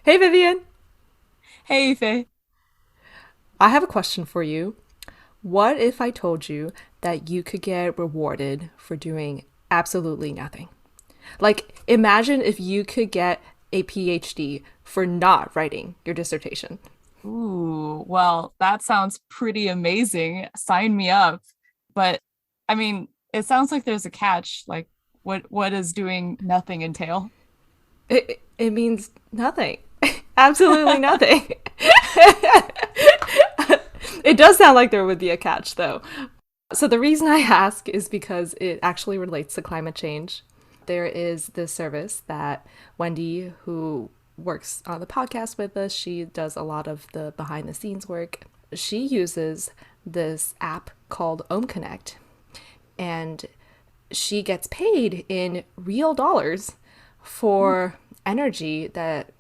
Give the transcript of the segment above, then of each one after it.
Hey Vivian, Hey, Faye. I have a question for you. What if I told you that you could get rewarded for doing absolutely nothing? Like, imagine if you could get a PhD for not writing your dissertation. Ooh, well, that sounds pretty amazing. Sign me up. But I mean, it sounds like there's a catch. Like, what does doing nothing entail? It means nothing. Absolutely nothing. It does sound like there would be a catch, though. So, the reason I ask is because it actually relates to climate change. There is this service that Wendy, who works on the podcast with us, she does a lot of the behind the scenes work. She uses this app called OhmConnect, and she gets paid in real dollars Ooh, for energy that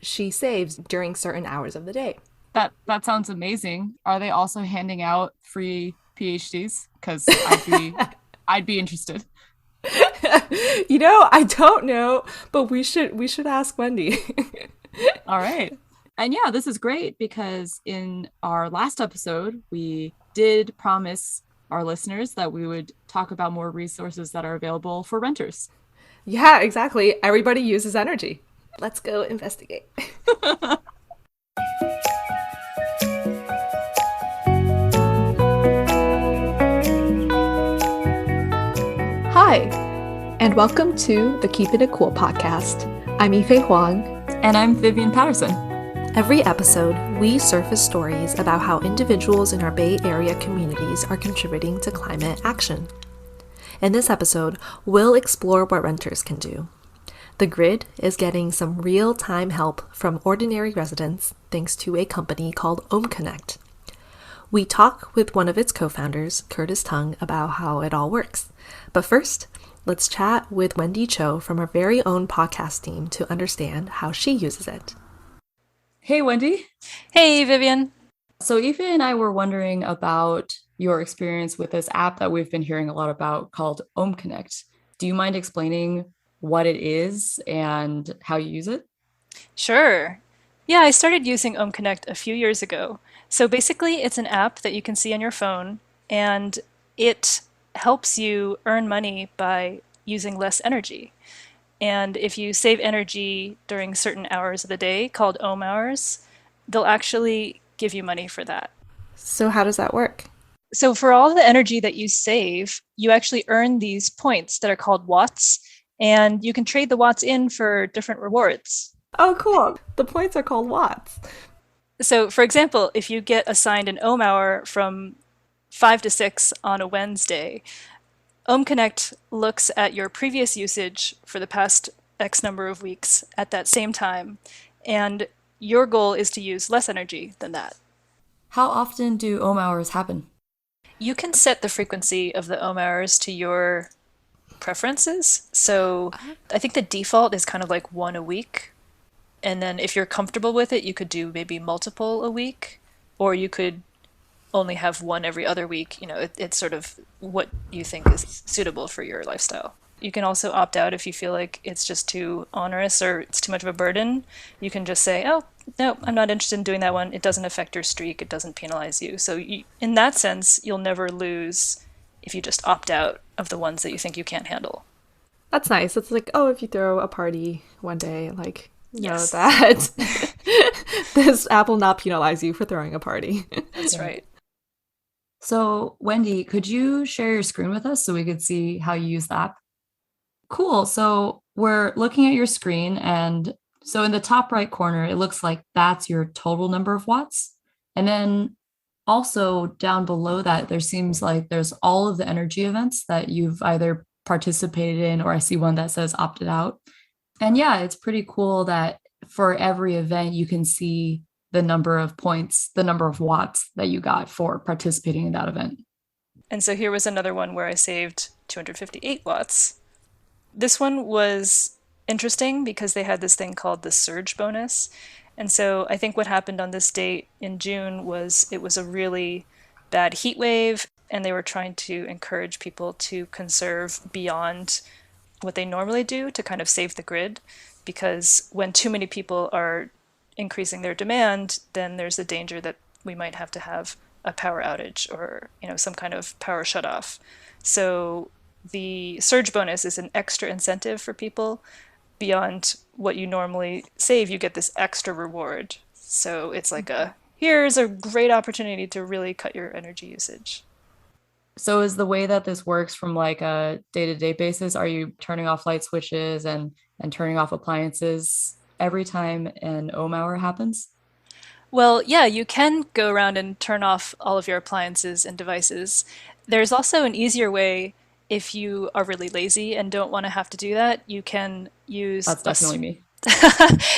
she saves during certain hours of the day. that sounds amazing. Are they also handing out free PhDs? Because I'd be interested. I don't know, but we should ask Wendy. All right. And yeah, this is great because in our last episode, we did promise our listeners that we would talk about more resources that are available for renters. Yeah, exactly. Everybody uses energy. Let's go investigate. Hi, and welcome to the Keeping It Cool podcast. I'm Yifei Huang. And I'm Vivian Patterson. Every episode, we surface stories about how individuals in our Bay Area communities are contributing to climate action. In this episode, we'll explore what renters can do. The grid is getting some real time help from ordinary residents thanks to a company called OhmConnect. We talk with one of its co founders, Curtis Tung, about how it all works. But first, let's chat with Wendy Cho from our very own podcast team to understand how she uses it. Hey, Wendy. Hey, Vivian. So, Aoife and I were wondering about your experience with this app that we've been hearing a lot about called OhmConnect. Do you mind explaining what it is and how you use it? Sure. Yeah, I started using OhmConnect a few years ago. So basically, it's an app that you can see on your phone, and it helps you earn money by using less energy. And if you save energy during certain hours of the day, called ohm hours, they'll actually give you money for that. So, how does that work? So for all the energy that you save, you actually earn these points that are called watts, and you can trade the watts in for different rewards. Oh, cool. The points are called watts. So, for example, if you get assigned an ohm hour from 5 to 6 on a Wednesday, OhmConnect looks at your previous usage for the past X number of weeks at that same time, and your goal is to use less energy than that. How often do ohm hours happen? You can set the frequency of the ohm hours to your preferences. So I think the default is kind of like one a week. And then if you're comfortable with it, you could do maybe multiple a week, or you could only have one every other week. It's sort of what you think is suitable for your lifestyle. You can also opt out if you feel like it's just too onerous or it's too much of a burden. You can just say, oh, no, I'm not interested in doing that one. It doesn't affect your streak, it doesn't penalize you. So, in that sense, you'll never lose if you just opt out of the ones that you think you can't handle. That's nice. It's like, oh, if you throw a party one day, like, know Yes, that this app will not penalize you for throwing a party. that's Right. right. So, Wendy, could you share your screen with us so we could see how you use the app? Cool. So, we're looking at your screen, and so in the top right corner, it looks like that's your total number of watts. And then also down below that, there seems like there's all of the energy events that you've either participated in, or I see one that says opted out. And yeah, it's pretty cool that for every event, you can see the number of points, the number of watts that you got for participating in that event. And so here was another one where I saved 258 watts. This one was interesting because they had this thing called the surge bonus. And so I think what happened on this date in June was it was a really bad heat wave, and they were trying to encourage people to conserve beyond what they normally do to kind of save the grid. Because when too many people are increasing their demand, then there's a danger that we might have to have a power outage or, some kind of power shutoff. So the surge bonus is an extra incentive for people beyond what you normally save. You get this extra reward. So it's like here's a great opportunity to really cut your energy usage. So is the way that this works from like a day-to-day basis, are you turning off light switches and turning off appliances every time an ohm hour happens? Well, yeah, you can go around and turn off all of your appliances and devices. There's also an easier way if you are really lazy and don't want to have to do that. You can use That's definitely me.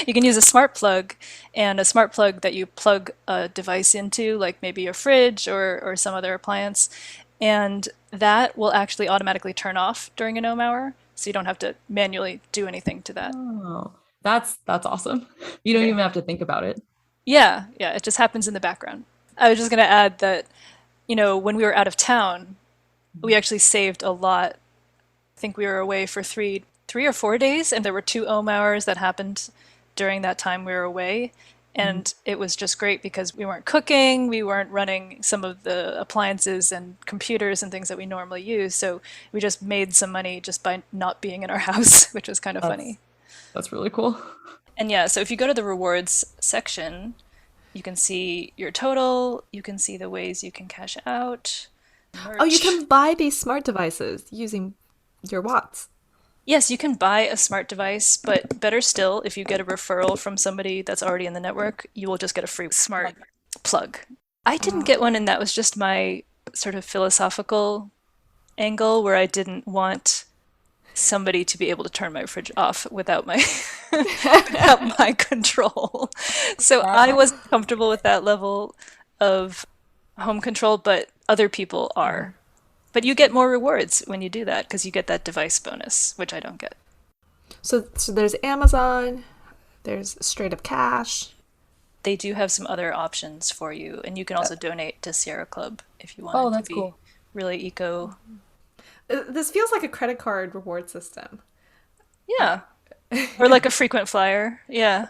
you can use a smart plug, and a smart plug that you plug a device into, like maybe a fridge or some other appliance, and that will actually automatically turn off during an ohm hour, so you don't have to manually do anything to that. Oh, that's awesome. You don't Okay. even have to think about it. Yeah, yeah, it just happens in the background. I was just going to add that, when we were out of town, we actually saved a lot. I think we were away for three or 4 days, and there were 2 ohm hours that happened during that time we were away. And it was just great because we weren't cooking, we weren't running some of the appliances and computers and things that we normally use. So we just made some money just by not being in our house, which was kind of funny. That's really cool. And yeah, so if you go to the rewards section, you can see your total, you can see the ways you can cash out. Oh, you Merch. can buy these smart devices using your watts. Yes, you can buy a smart device, but better still, if you get a referral from somebody that's already in the network, you will just get a free smart plug. I didn't get one, and that was just my sort of philosophical angle where I didn't want somebody to be able to turn my fridge off without my without my control. So I wasn't comfortable with that level of home control, but other people are. But you get more rewards when you do that because you get that device bonus, which I don't get. So there's Amazon, there's straight up cash. They do have some other options for you, and you can also donate to Sierra Club if you want Oh, it to that's be cool. really eco. This feels like a credit card reward system. Yeah. Or like a frequent flyer. Yeah.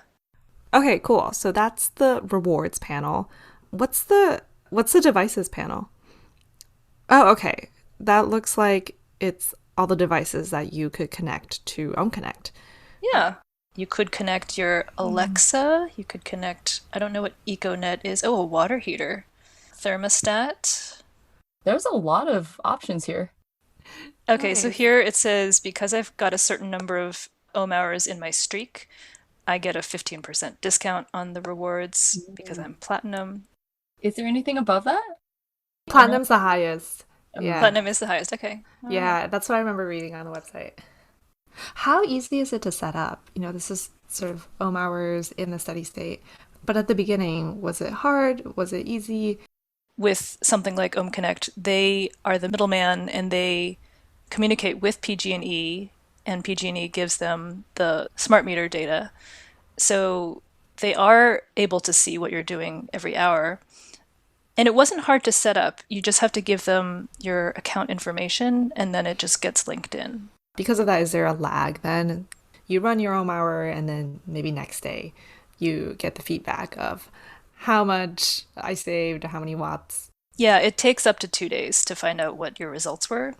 Okay, cool. So that's the rewards panel. What's the devices panel? Oh, okay. That looks like it's all the devices that you could connect to OhmConnect. Yeah. You could connect your Alexa. You could connect, I don't know what EcoNet is. Oh, a water heater. Thermostat. There's a lot of options here. Okay, so Nice. here it says because I've got a certain number of ohm hours in my streak, I get a 15% discount on the rewards because I'm platinum. Is there anything above that? Platinum's the highest. Yeah. Platinum is the highest. Okay. Yeah, that's what I remember reading on the website. How easy is it to set up? This is sort of ohm hours in the steady state. But at the beginning, was it hard? Was it easy? With something like OhmConnect, they are the middleman and they communicate with PG&E, and PG&E gives them the smart meter data. So they are able to see what you're doing every hour. And it wasn't hard to set up. You just have to give them your account information and then it just gets linked in. Because of that, is there a lag then? You run your ohm hour and then maybe next day you get the feedback of how much I saved, how many watts. Yeah, it takes up to 2 days to find out what your results were.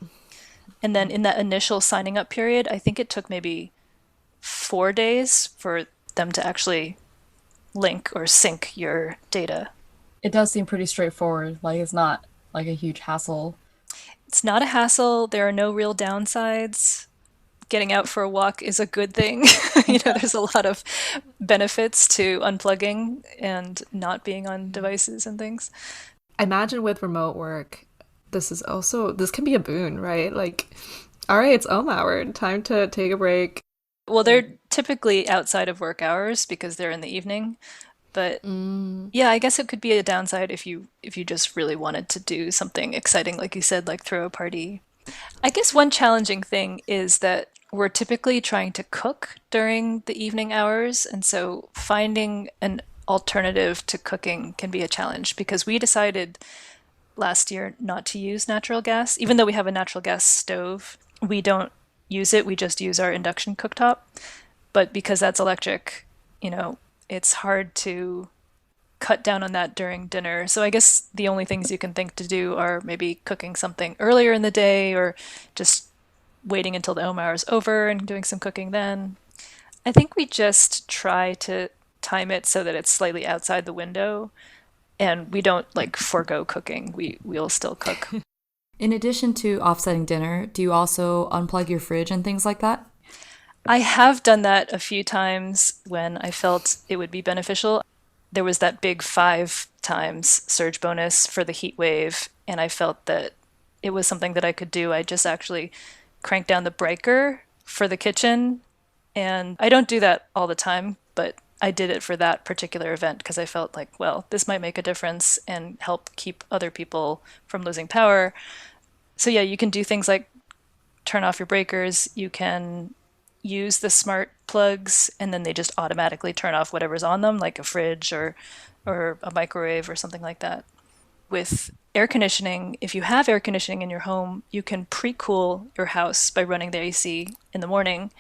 And then in that initial signing up period, I think it took maybe 4 days for them to actually link or sync your data. It does seem pretty straightforward. Like it's not like a huge hassle. It's not a hassle. There are no real downsides. Getting out for a walk is a good thing. There's a lot of benefits to unplugging and not being on devices and things. I imagine with remote work, this can be a boon, right? Like, all right, it's ohm hour, time to take a break. Well, they're typically outside of work hours because they're in the evening. But yeah, I guess it could be a downside if you just really wanted to do something exciting, like you said, like throw a party. I guess one challenging thing is that we're typically trying to cook during the evening hours, and so finding an alternative to cooking can be a challenge because we decided last year not to use natural gas. Even though we have a natural gas stove, we don't use it. We just use our induction cooktop. But because that's electric, it's hard to cut down on that during dinner. So I guess the only things you can think to do are maybe cooking something earlier in the day or just waiting until the home hour is over and doing some cooking then. I think we just try to time it so that it's slightly outside the window and we don't like forego cooking. We'll still cook. In addition to offsetting dinner, do you also unplug your fridge and things like that? I have done that a few times when I felt it would be beneficial. There was that big 5 times surge bonus for the heat wave, and I felt that it was something that I could do. I just actually cranked down the breaker for the kitchen, and I don't do that all the time, but I did it for that particular event because I felt like, well, this might make a difference and help keep other people from losing power. So yeah, you can do things like turn off your breakers. You can use the smart plugs and then they just automatically turn off whatever's on them, like a fridge or a microwave or something like that. With air conditioning, if you have air conditioning in your home, you can pre-cool your house by running the AC in the morning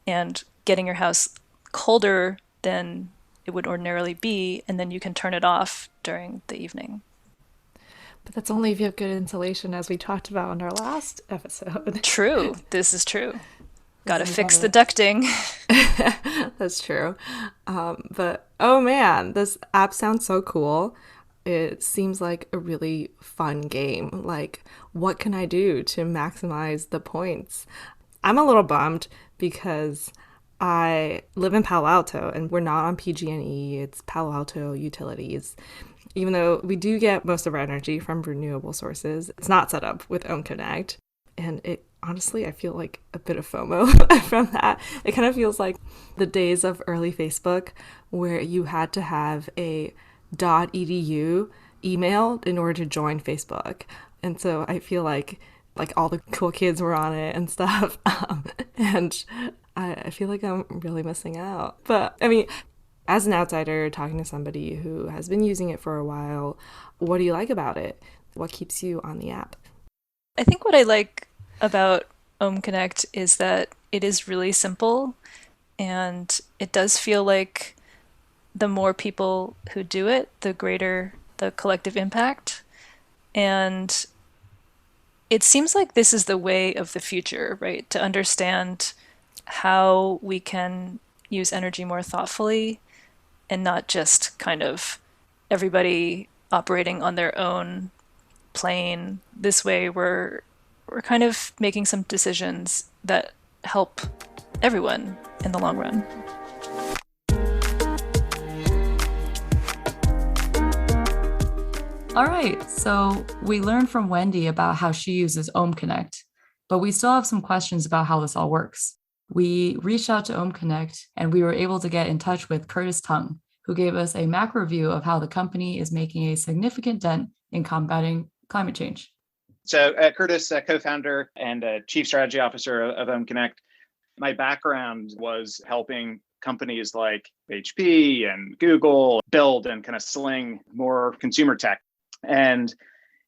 and getting your house colder than it would ordinarily be, and then you can turn it off during the evening. But that's only if you have good insulation, as we talked about in our last episode. True. This is true. Gotta This is fix one the of ducting. That's true. But oh man, this app sounds so cool. It seems like a really fun game. Like, what can I do to maximize the points? I'm a little bummed because I live in Palo Alto and we're not on PG&E. It's Palo Alto Utilities. Even though we do get most of our energy from renewable sources, it's not set up with OhmConnect. And it honestly, I feel like a bit of FOMO from that. It kind of feels like the days of early Facebook where you had to have a .edu email in order to join Facebook. And so I feel like all the cool kids were on it and stuff. And I feel like I'm really missing out. But I mean, as an outsider talking to somebody who has been using it for a while, what do you like about it? What keeps you on the app? I think what I like about OhmConnect is that it is really simple and it does feel like the more people who do it, the greater the collective impact. And it seems like this is the way of the future, right? To understand how we can use energy more thoughtfully and not just kind of everybody operating on their own plane. This way we're kind of making some decisions that help everyone in the long run. All right, so we learned from Wendy about how she uses OhmConnect, but we still have some questions about how this all works. We reached out to OhmConnect and we were able to get in touch with Curtis Tung, who gave us a macro view of how the company is making a significant dent in combating climate change. So Curtis, co-founder and chief strategy officer of OhmConnect. My background was helping companies like HP and Google build and kind of sling more consumer tech. And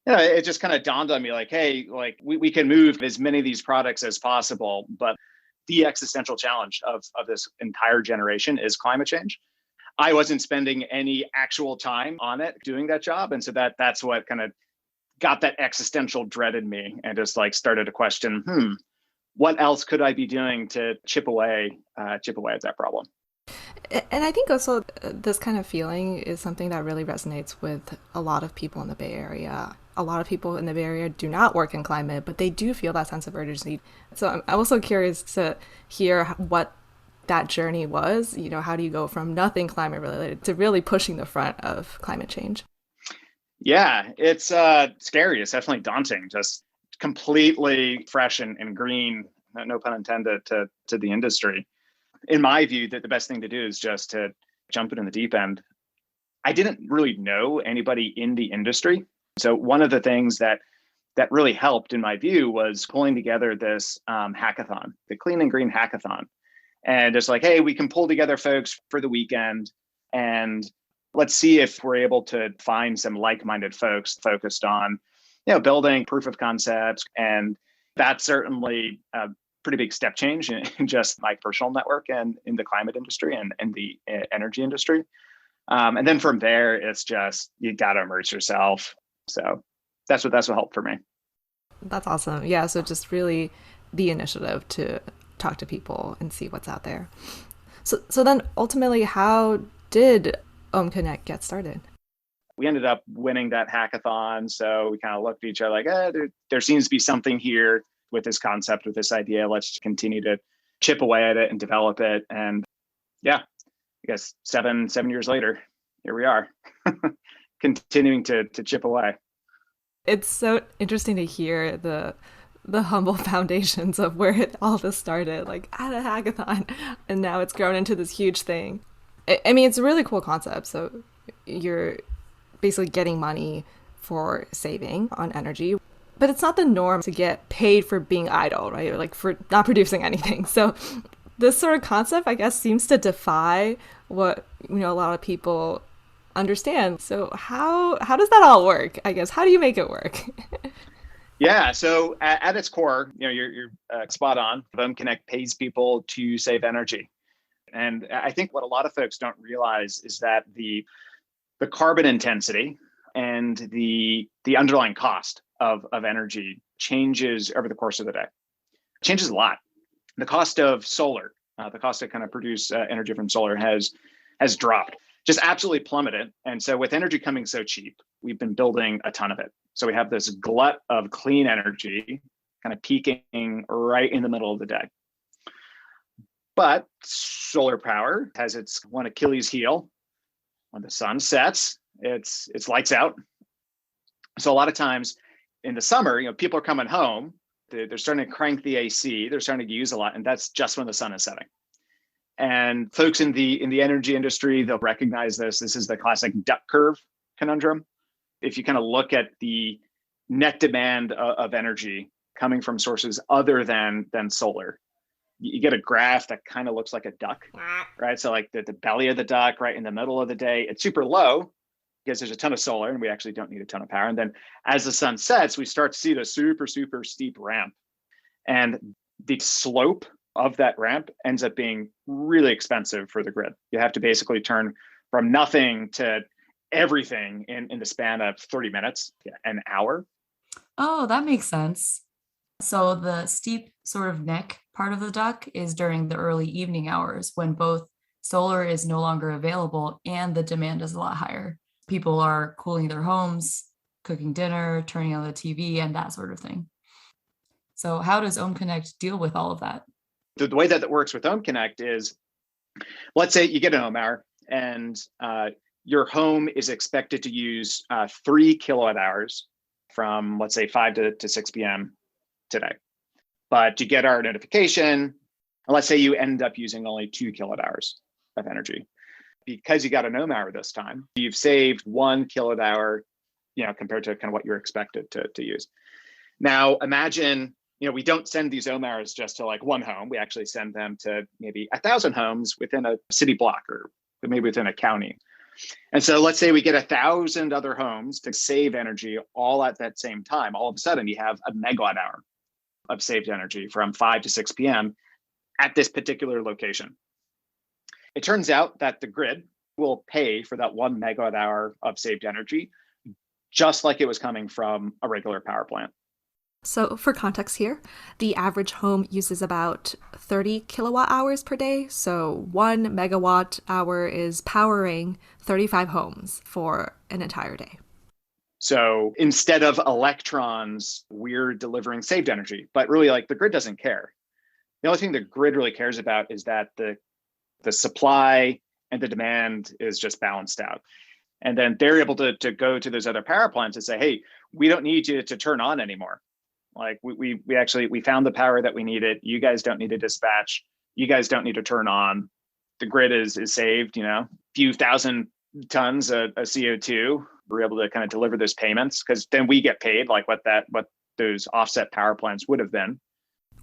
it just kind of dawned on me like, hey, like we can move as many of these products as possible, but the existential challenge of this entire generation is climate change. I wasn't spending any actual time on it doing that job. And so that's what kind of got that existential dread in me and just like started to question, what else could I be doing to chip away at that problem? And I think also this kind of feeling is something that really resonates with a lot of people in the Bay Area. A lot of people in the Bay Area do not work in climate, but they do feel that sense of urgency. So I'm also curious to hear what that journey was. You know, how do you go from nothing climate related to really pushing the front of climate change? Yeah, it's scary. It's definitely daunting. Just completely fresh and green, no pun intended, to the industry. In my view, that the best thing to do is just to jump in the deep end. I didn't really know anybody in the industry. So one of the things that really helped, in my view, was pulling together this hackathon, the Clean and Green Hackathon. And it's like, hey, we can pull together folks for the weekend and let's see if we're able to find some like-minded folks focused on, building proof of concepts. And that certainly pretty big step change in just my personal network and in the climate industry and in the energy industry. And then from there, it's just, you got to immerse yourself. So that's what helped for me. That's awesome. Yeah. So just really the initiative to talk to people and see what's out there. So then ultimately, how did OhmConnect get started? We ended up winning that hackathon. So we kind of looked at each other like, there seems to be something here with this concept, with this idea. Let's continue to chip away at it and develop it. And yeah, I guess seven years later, here we are, continuing to chip away. It's so interesting to hear the humble foundations of where all this started, like at a hackathon, and now it's grown into this huge thing. I mean, it's a really cool concept. So you're basically getting money for saving on energy, but it's not the norm to get paid for being idle, right? Or like for not producing anything. So this sort of concept, I guess, seems to defy what, a lot of people understand. So how does that all work? I guess, how do you make it work? Yeah. So at its core, you're spot on. OhmConnect pays people to save energy. And I think what a lot of folks don't realize is that the carbon intensity and the underlying cost of energy changes over the course of the day. It changes a lot. The cost of solar, the cost to kind of produce energy from solar has dropped, just absolutely plummeted. And so with energy coming so cheap, we've been building a ton of it. So we have this glut of clean energy kind of peaking right in the middle of the day. But solar power has its one Achilles heel. When the sun sets, it's lights out. So a lot of times in the summer, people are coming home, they're starting to crank the AC, they're starting to use a lot, and that's just when the sun is setting. And folks in the energy industry, they'll recognize this. This is the classic duck curve conundrum. If you kind of look at the net demand of energy coming from sources other than solar, you get a graph that kind of looks like a duck, right? So like the belly of the duck, right in the middle of the day, it's super low because there's a ton of solar and we actually don't need a ton of power. And then as the sun sets, we start to see the super, super steep ramp. And the slope of that ramp ends up being really expensive for the grid. You have to basically turn from nothing to everything in the span of 30 minutes, an hour. Oh, that makes sense. So the steep sort of neck part of the duck is during the early evening hours when both solar is no longer available and the demand is a lot higher. People are cooling their homes, cooking dinner, turning on the TV, and that sort of thing. So how does OhmConnect deal with all of that? The way that it works with OhmConnect is, let's say you get an hour and your home is expected to use 3 kilowatt hours from, let's say, 5 to 6 p.m. today. But you get our notification, and let's say you end up using only 2 kilowatt hours of energy. Because you got an ohm hour this time, you've saved 1 kilowatt hour, compared to kind of what you're expected to use. Now, imagine, we don't send these ohm hours just to like one home. We actually send them to maybe 1,000 homes within a city block or maybe within a county. And so let's say we get 1,000 other homes to save energy all at that same time. All of a sudden, you have a megawatt hour of saved energy from 5 to 6 p.m. at this particular location. It turns out that the grid will pay for that 1 megawatt hour of saved energy, just like it was coming from a regular power plant. So for context here, the average home uses about 30 kilowatt hours per day. So 1 megawatt hour is powering 35 homes for an entire day. So instead of electrons, we're delivering saved energy, but really like the grid doesn't care. The only thing the grid really cares about is that the supply and the demand is just balanced out. And then they're able to go to those other power plants and say, hey, we don't need you to turn on anymore. Like we found the power that we needed. You guys don't need to dispatch. You guys don't need to turn on. The grid is saved, a few thousand tons of CO2. We're able to kind of deliver those payments because then we get paid like what those offset power plants would have been.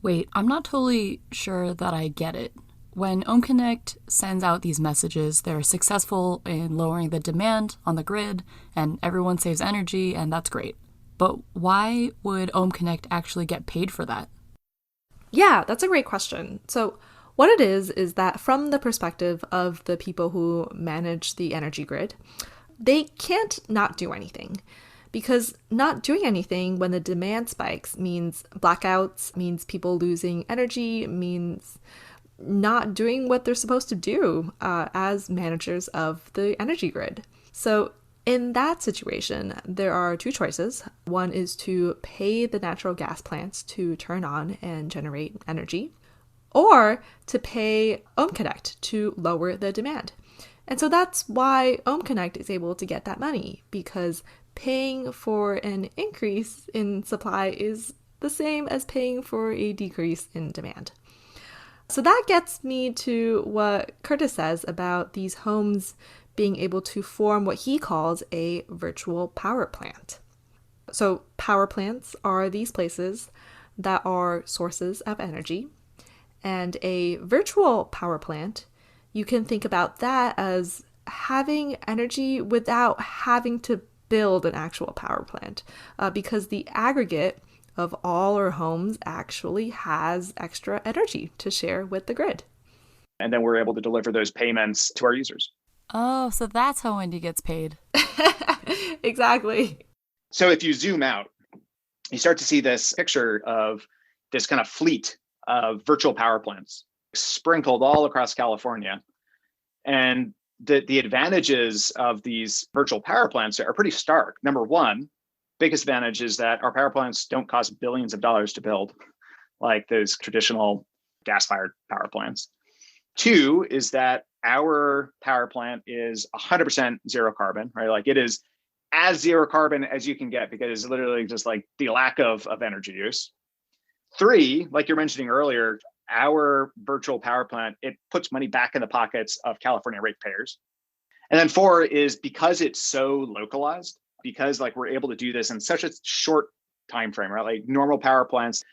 Wait, I'm not totally sure that I get it. When OhmConnect sends out these messages, they're successful in lowering the demand on the grid and everyone saves energy, and that's great. But why would OhmConnect actually get paid for that? Yeah, that's a great question. So, what it is that from the perspective of the people who manage the energy grid, they can't not do anything. Because not doing anything when the demand spikes means blackouts, means people losing energy, means not doing what they're supposed to do as managers of the energy grid. So, in that situation, there are two choices. One is to pay the natural gas plants to turn on and generate energy, or to pay OhmConnect to lower the demand. And so that's why OhmConnect is able to get that money, because paying for an increase in supply is the same as paying for a decrease in demand. So that gets me to what Curtis says about these homes being able to form what he calls a virtual power plant. So power plants are these places that are sources of energy, and a virtual power plant, you can think about that as having energy without having to build an actual power plant, because the aggregate of all our homes actually has extra energy to share with the grid. And then we're able to deliver those payments to our users. Oh, so that's how Wendy gets paid. Exactly. So if you zoom out, you start to see this picture of this kind of fleet of virtual power plants sprinkled all across California. And the advantages of these virtual power plants are pretty stark. Number one, biggest advantage is that our power plants don't cost billions of dollars to build, like those traditional gas-fired power plants. Two is that our power plant is 100% zero carbon, right? Like it is as zero carbon as you can get, because it's literally just like the lack of energy use. Three, like you're mentioning earlier, our virtual power plant, it puts money back in the pockets of California ratepayers. And then four is because it's so localized, because like we're able to do this in such a short time frame, right? Like normal power plants,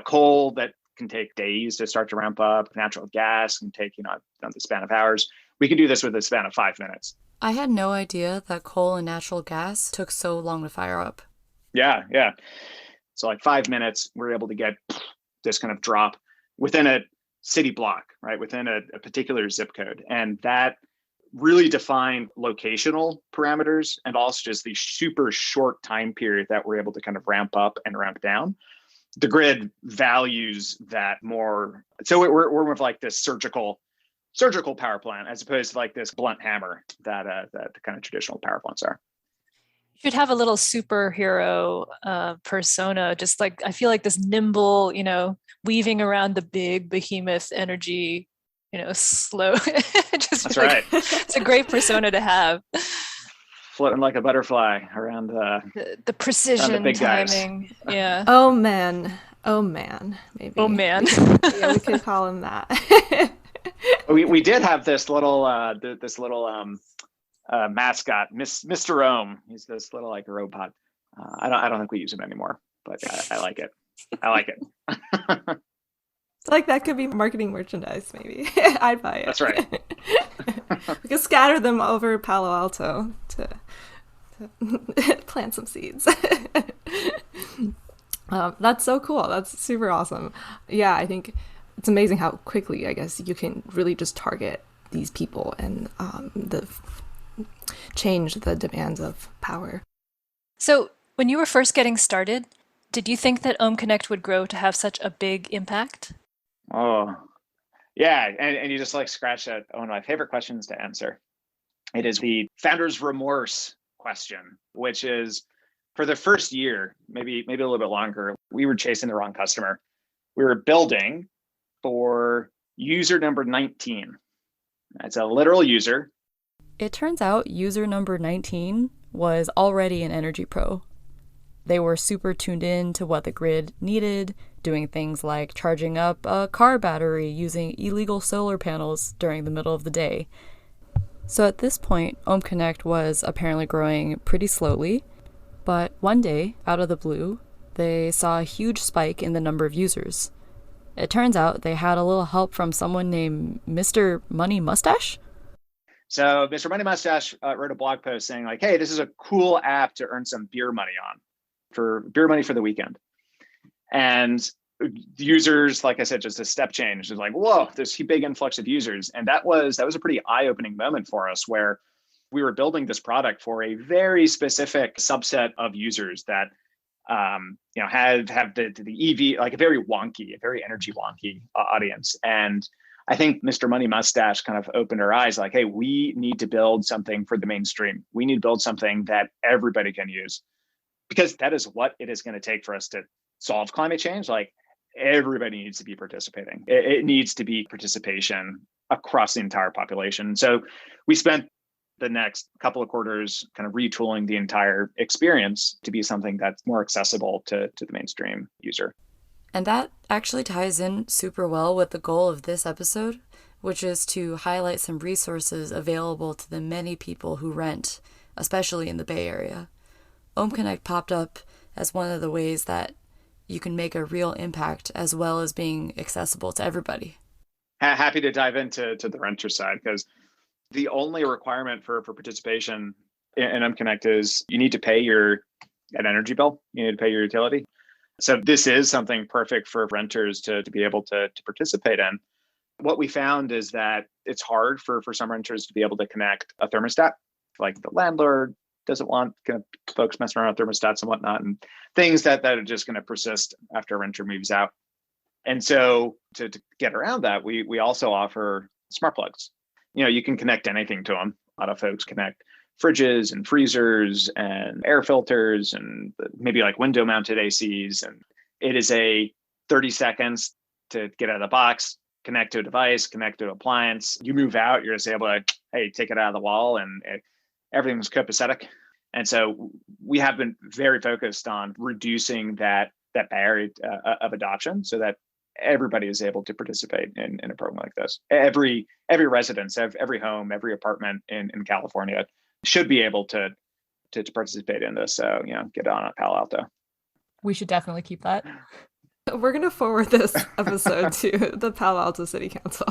coal that can take days to start to ramp up, natural gas can take, the span of hours. We can do this with a span of 5 minutes. I had no idea that coal and natural gas took so long to fire up. Yeah. So like 5 minutes, we're able to get this kind of drop within a city block, right? Within a particular zip code. And that really defined locational parameters, and also just the super short time period that we're able to kind of ramp up and ramp down. The grid values that more. So we're with like this surgical power plant, as opposed to like this blunt hammer that the kind of traditional power plants are. You should have a little superhero persona, just like, I feel like this nimble, weaving around the big behemoth energy, slow. Just That's like, right. It's a great persona to have. Floating like a butterfly around the precision, around the big timing. Guys. Yeah. Oh man, maybe. Oh man. We could call him that. we did have this little mascot, Mr. Ohm. He's this little like robot. I don't think we use him anymore, but I like it. It's like that could be marketing merchandise, maybe. I'd buy it. That's right. We could scatter them over Palo Alto to plant some seeds. That's so cool. That's super awesome. Yeah, I think it's amazing how quickly, I guess, you can really just target these people and change the demands of power. So when you were first getting started, did you think that OhmConnect would grow to have such a big impact? Oh, yeah. And you just like scratch at one of my favorite questions to answer. It is the founder's remorse question, which is, for the first year, maybe a little bit longer, we were chasing the wrong customer. We were building for user number 19. That's a literal user. It turns out user number 19 was already an energy pro. They were super tuned in to what the grid needed, doing things like charging up a car battery using illegal solar panels during the middle of the day. So at this point, OhmConnect was apparently growing pretty slowly, but one day, out of the blue, they saw a huge spike in the number of users. It turns out they had a little help from someone named Mr. Money Mustache. So Mr. Money Mustache wrote a blog post saying like, hey, this is a cool app to earn some beer money on, for beer money for the weekend. And users, like I said, just a step change. It's like, whoa, this big influx of users. And that was a pretty eye-opening moment for us, where we were building this product for a very specific subset of users that have the EV, like a very energy wonky audience. And I think Mr. Money Mustache kind of opened our eyes, like, hey, we need to build something for the mainstream. We need to build something that everybody can use, because that is what it is going to take for us to solve climate change. Like, everybody needs to be participating. It needs to be participation across the entire population. So we spent the next couple of quarters kind of retooling the entire experience to be something that's more accessible to the mainstream user. And that actually ties in super well with the goal of this episode, which is to highlight some resources available to the many people who rent, especially in the Bay Area. OhmConnect popped up as one of the ways that you can make a real impact, as well as being accessible to everybody. Happy to dive into the renter side, because the only requirement for participation in OhmConnect is you need to pay an energy bill. You need to pay your utility. So this is something perfect for renters to be able to participate in. What we found is that it's hard for some renters to be able to connect a thermostat. Like, the landlord doesn't want kind of folks messing around with thermostats and whatnot, and things that are just going to persist after a renter moves out. And so to get around that, we also offer smart plugs. You can connect anything to them. A lot of folks connect fridges and freezers and air filters and maybe like window mounted ACs. And it is a 30 seconds to get out of the box, connect to a device, connect to an appliance. You move out, you're just able to, hey, take it out of the wall, and everything's copacetic. And so we have been very focused on reducing that barrier of adoption, so that everybody is able to participate in a program like this. Every residence, every home, every apartment in California should be able to participate in this. So, get on a Palo Alto. We should definitely keep that. We're going to forward this episode to the Palo Alto City Council.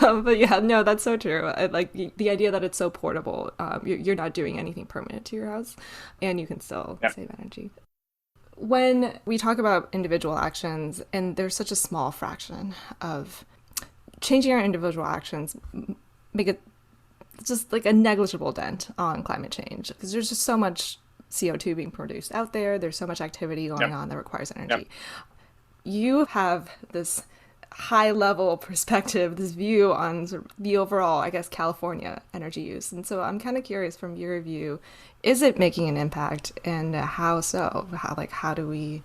But yeah, no, that's so true. Like the idea that it's so portable, you're not doing anything permanent to your house, and you can still save energy. When we talk about individual actions, and there's such a small fraction of changing our individual actions, make it just like a negligible dent on climate change, because there's just so much CO2 being produced out there. There's so much activity going on that requires energy. You have this high level perspective, this view on sort of the overall, I guess, California energy use. And so I'm kind of curious, from your view, is it making an impact, and how so? How do we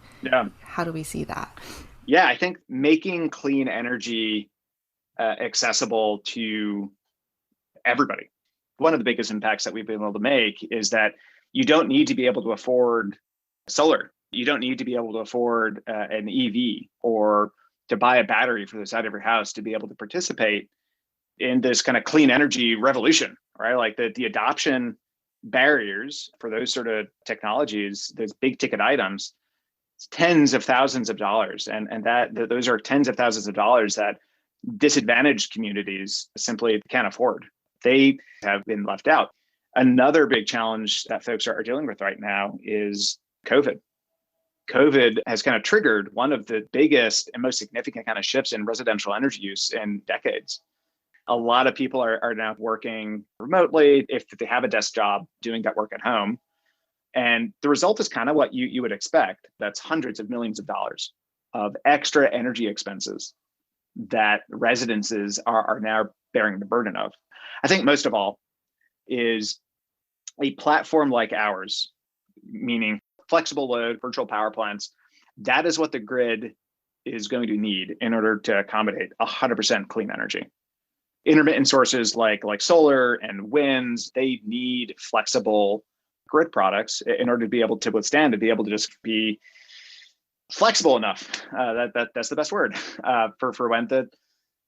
see that? Yeah, I think making clean energy accessible to everybody. One of the biggest impacts that we've been able to make is that you don't need to be able to afford solar. You don't need to be able to afford an EV or to buy a battery for the side of your house to be able to participate in this kind of clean energy revolution, right? Like the adoption barriers for those sort of technologies, those big ticket items, tens of thousands of dollars. And those are tens of thousands of dollars that disadvantaged communities simply can't afford. They have been left out. Another big challenge that folks are dealing with right now is COVID. COVID has kind of triggered one of the biggest and most significant kind of shifts in residential energy use in decades. A lot of people are now working remotely, if they have a desk job, doing that work at home. And the result is kind of what you would expect. That's hundreds of millions of dollars of extra energy expenses that residences are now bearing the burden of. I think most of all is a platform like ours, meaning flexible load, virtual power plants. That is what the grid is going to need in order to accommodate 100% clean energy. Intermittent sources like solar and winds, they need flexible grid products in order to be able to withstand, to be able to just be flexible enough. That's the best word for when the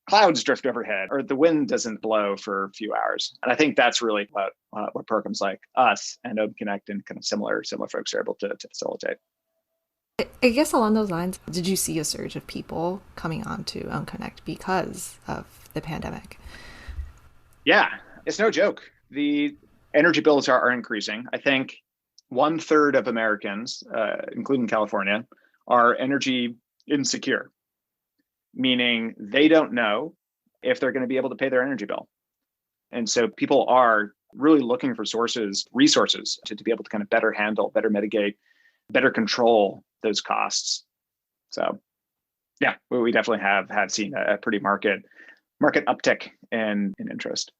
clouds drift overhead or the wind doesn't blow for a few hours. And I think that's really what programs like us and OhmConnect and kind of similar folks are able to facilitate. I guess along those lines, did you see a surge of people coming on to OhmConnect because of the pandemic? Yeah, it's no joke. The energy bills are increasing. I think 1/3 of Americans, including California, are energy insecure, meaning they don't know if they're going to be able to pay their energy bill. And so people are really looking for resources to be able to kind of better handle, better mitigate, better control those costs. So yeah, we definitely have seen a pretty market uptick in interest.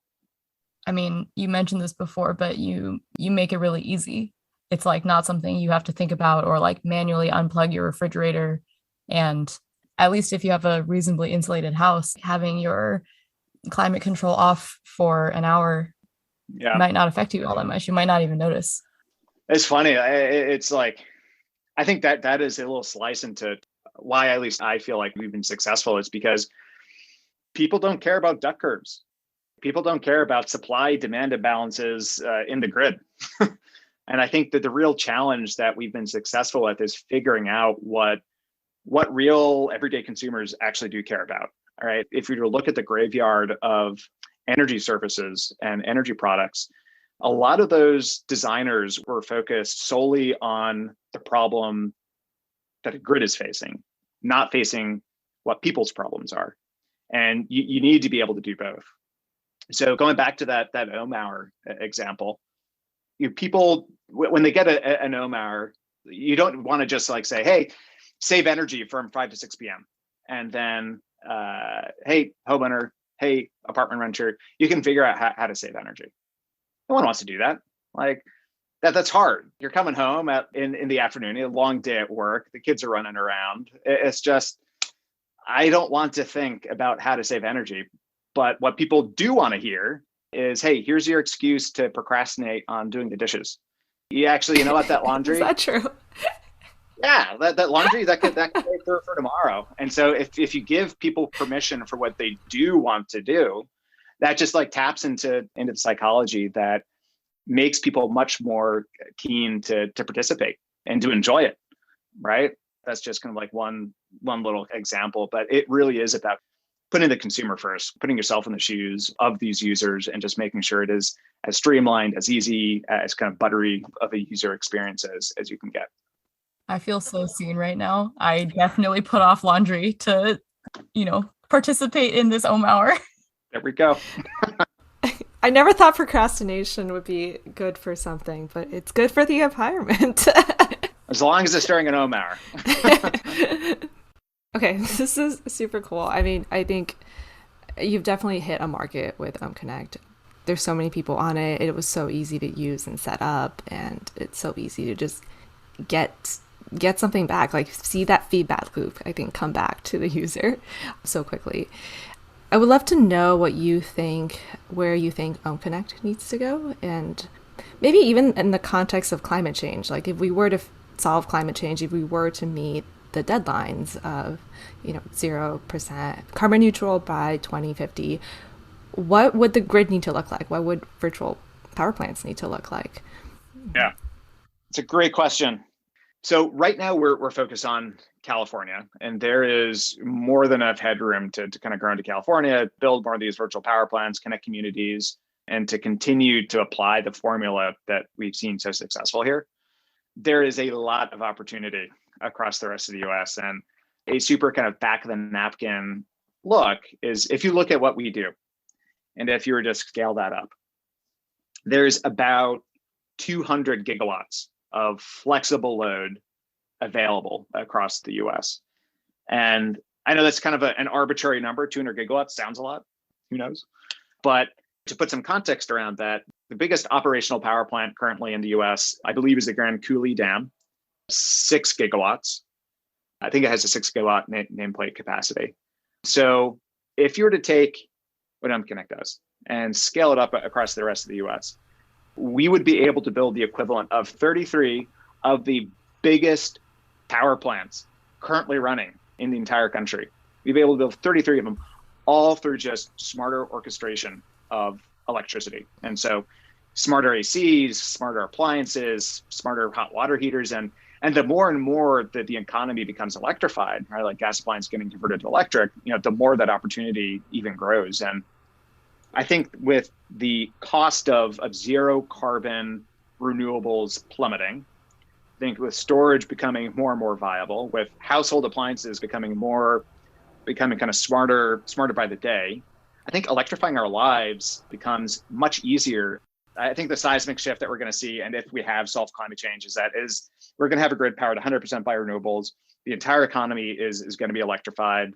I mean, you mentioned this before, but you make it really easy. It's like not something you have to think about or like manually unplug your refrigerator. And at least if you have a reasonably insulated house, having your climate control off for an hour might not affect you all that much. You might not even notice. It's funny. It's like, I think that is a little slice into why at least I feel like we've been successful, is because people don't care about duck curves. People don't care about supply-demand imbalances in the grid. And I think that the real challenge that we've been successful with is figuring out what real everyday consumers actually do care about. All right. If you were to look at the graveyard of energy services and energy products, a lot of those designers were focused solely on the problem that a grid is facing, not facing what people's problems are. And you need to be able to do both. So going back to that ohm hour example, people, when they get an ohm hour, you don't want to just like say, hey, save energy from 5 to 6 p.m. And then, hey, homeowner, hey, apartment renter, you can figure out how to save energy. No one wants to do that. Like that's hard. You're coming home in the afternoon, a long day at work, the kids are running around. It's just, I don't want to think about how to save energy. But what people do want to hear is, hey, here's your excuse to procrastinate on doing the dishes. You know what, that laundry. Is that true? Yeah, that laundry that could wait for tomorrow. And so if you give people permission for what they do want to do, that just like taps into the psychology that makes people much more keen to participate and to enjoy it, right? That's just kind of like one little example, but it really is about putting the consumer first, putting yourself in the shoes of these users and just making sure it is as streamlined, as easy, as kind of buttery of a user experience as you can get. I feel so seen right now. I definitely put off laundry to, participate in this ohm hour. There we go. I never thought procrastination would be good for something, but it's good for the environment. As long as it's during an ohm hour. Okay, this is super cool. I mean, I think you've definitely hit a market with OhmConnect. There's so many people on it. It was so easy to use and set up, and it's so easy to just get something back, like see that feedback loop, I think, come back to the user so quickly. I would love to know where you think OhmConnect needs to go, and maybe even in the context of climate change. Like if we were to solve climate change, if we were to meet the deadlines of 0% carbon neutral by 2050, what would the grid need to look like? What would virtual power plants need to look like? Yeah, it's a great question. So right now we're focused on California, and there is more than enough headroom to kind of grow into California, build more of these virtual power plants, connect communities, and to continue to apply the formula that we've seen so successful here. There is a lot of opportunity across the rest of the US. And a super kind of back of the napkin look is if you look at what we do, and if you were to scale that up, there's about 200 gigawatts of flexible load available across the US. And I know that's kind of an arbitrary number. 200 gigawatts sounds a lot, who knows? But to put some context around that, the biggest operational power plant currently in the US, I believe, is the Grand Coulee Dam, 6 gigawatts. I think it has a 6 gigawatt nameplate capacity. So if you were to take what OhmConnect does and scale it up across the rest of the US, we would be able to build the equivalent of 33 of the biggest power plants currently running in the entire country. We'd be able to build 33 of them, all through just smarter orchestration of electricity. And so smarter ACs, smarter appliances, smarter hot water heaters, and the more and more that the economy becomes electrified, right, like gas appliances getting converted to electric, the more that opportunity even grows. And I think with the cost of zero carbon renewables plummeting. I think with storage becoming more and more viable, with household appliances becoming kind of smarter by the day, I think electrifying our lives becomes much easier. I think the seismic shift that we're going to see, and if we have solved climate change, is we're going to have a grid powered 100% by renewables. The entire economy is going to be electrified.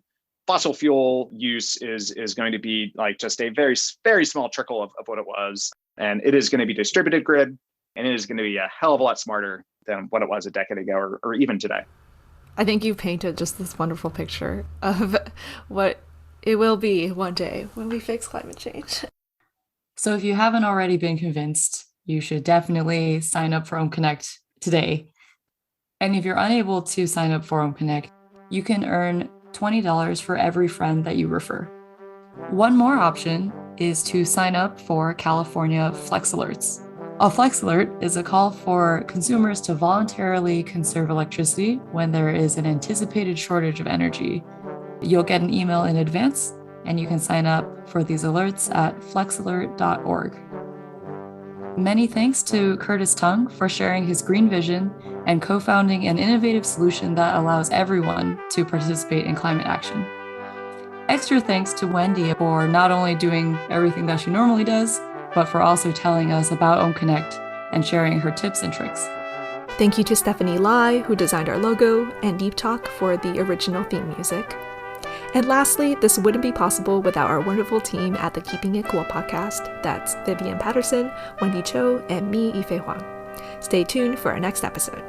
Fossil fuel use is going to be like just a very, very small trickle of what it was. And it is going to be distributed grid, and it is going to be a hell of a lot smarter than what it was a decade ago or even today. I think you painted just this wonderful picture of what it will be one day when we fix climate change. So if you haven't already been convinced, you should definitely sign up for OhmConnect today. And if you're unable to sign up for OhmConnect, you can earn $20 for every friend that you refer. One more option is to sign up for California Flex Alerts. A Flex Alert is a call for consumers to voluntarily conserve electricity when there is an anticipated shortage of energy. You'll get an email in advance, and you can sign up for these alerts at flexalert.org. Many thanks to Curtis Tung for sharing his green vision and co-founding an innovative solution that allows everyone to participate in climate action. Extra thanks to Wendy for not only doing everything that she normally does, but for also telling us about OhmConnect and sharing her tips and tricks. Thank you to Stephanie Lai, who designed our logo, and Deep Talk for the original theme music. And lastly, this wouldn't be possible without our wonderful team at the Keeping It Cool podcast. That's Vivian Patterson, Wendy Cho, and me, Yifei Huang. Stay tuned for our next episode.